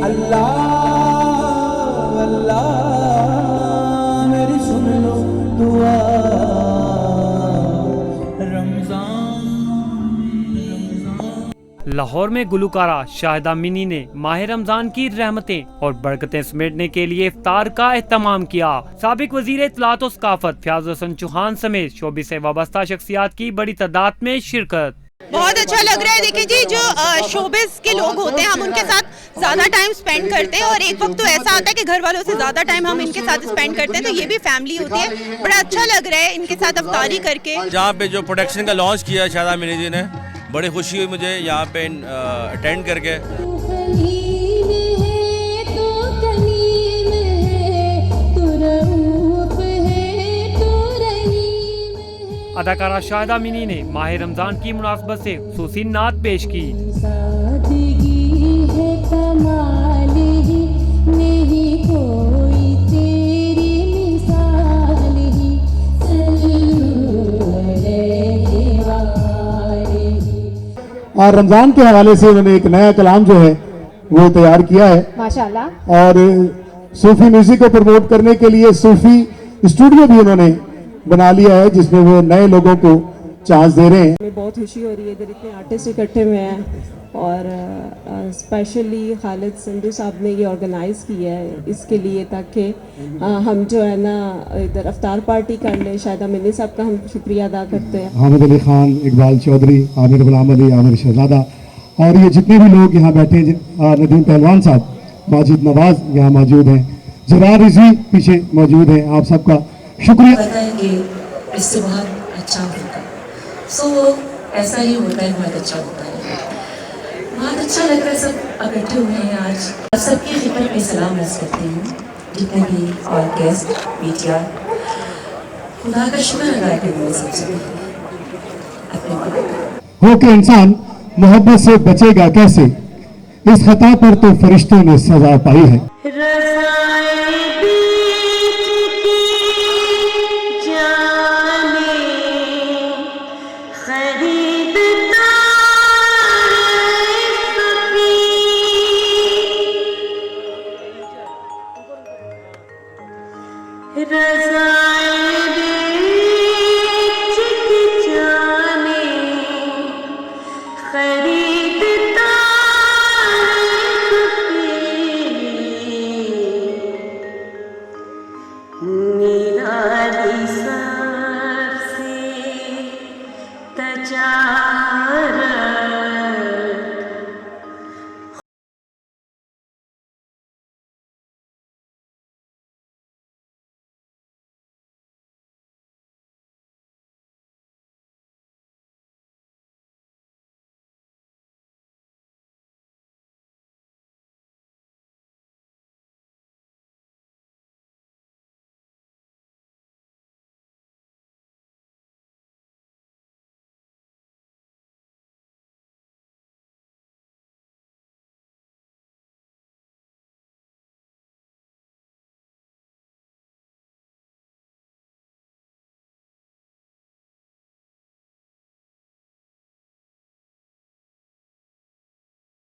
अल्लाह अल्लाह मेरी सुन लो दुआ लाहौर में गुलकारा शाहिदा मिनी ने माह रमजान की रहमतें और बरकतें समेटने के लिए इफ्तार का एहतमाम किया। साबिक वजीर इत्तलात और सकाफत फयाज हसन चौहान समेत शोबे से वाबस्ता शख्सियात की बड़ी तादाद में शिरकत। बहुत अच्छा लग रहा है। देखिए जी, जो शोबिस के लोग होते हैं हम उनके साथ ज़्यादा टाइम स्पेंड करते हैं और एक वक्त तो ऐसा आता है कि घर वालों से ज़्यादा टाइम हम इनके साथ स्पेंड करते हैं, तो ये भी फैमिली होती है। बड़ा अच्छा लग रहा है इनके साथ अफ्तारी करके। जहाँ पे जो प्रोडक्शन का लॉन्च किया शाहिदा मिनी जी ने, बड़ी खुशी हुई मुझे यहाँ पे अटेंड करके। अदाकारा शाहिदा मिनी ने माह रमजान की मुनासबत से खुसूसी नात पेश की। और रमजान के हवाले से उन्होंने एक नया कलाम जो है वो तैयार किया है माशाल्लाह। और सूफी म्यूजिक को प्रमोट करने के लिए सूफी स्टूडियो भी उन्होंने बना लिया है जिसमें वो नए लोगों को चांस दे रहे हैं। हमें बहुत खुशी हो रही है, इधर इतने आर्टिस्ट इकट्ठे हुए हैं और स्पेशली खालिद संधू साहब ने ये ऑर्गेनाइज़ किया है इसके लिए ताकि हम जो है ना इधर अफ्तार पार्टी कर लें। शाहिदा मिनी साहब का हम शुक्रिया अदा करते हैं। हामिद अली खान, इकबाल चौधरी, आमिर गुलाम अली, आमिर शहजादा और ये जितने भी लोग यहाँ बैठे हैं, नदीम पहलवान साहब, माजिद नवाज यहाँ मौजूद हैं, जवार रिजवी पीछे मौजूद हैं, आप सबका शुक्रिया। पता है कि इससे बहुत अच्छा होगा, ऐसा ही होता है, बहुत अच्छा होता है, बहुत अच्छा लग रहा है। सब इकट्ठे हुए हैं आज। सबकी खिदमत में सलाम अर्ज करते हैं, जितने भी और गेस्ट मीडिया, खुदा का शुक्र अदा करते हैं सबसे हो के इंसान मोहब्बत से बचेगा कैसे, इस खता पर तो फरिश्तों ने सजा पाई है। रज़ा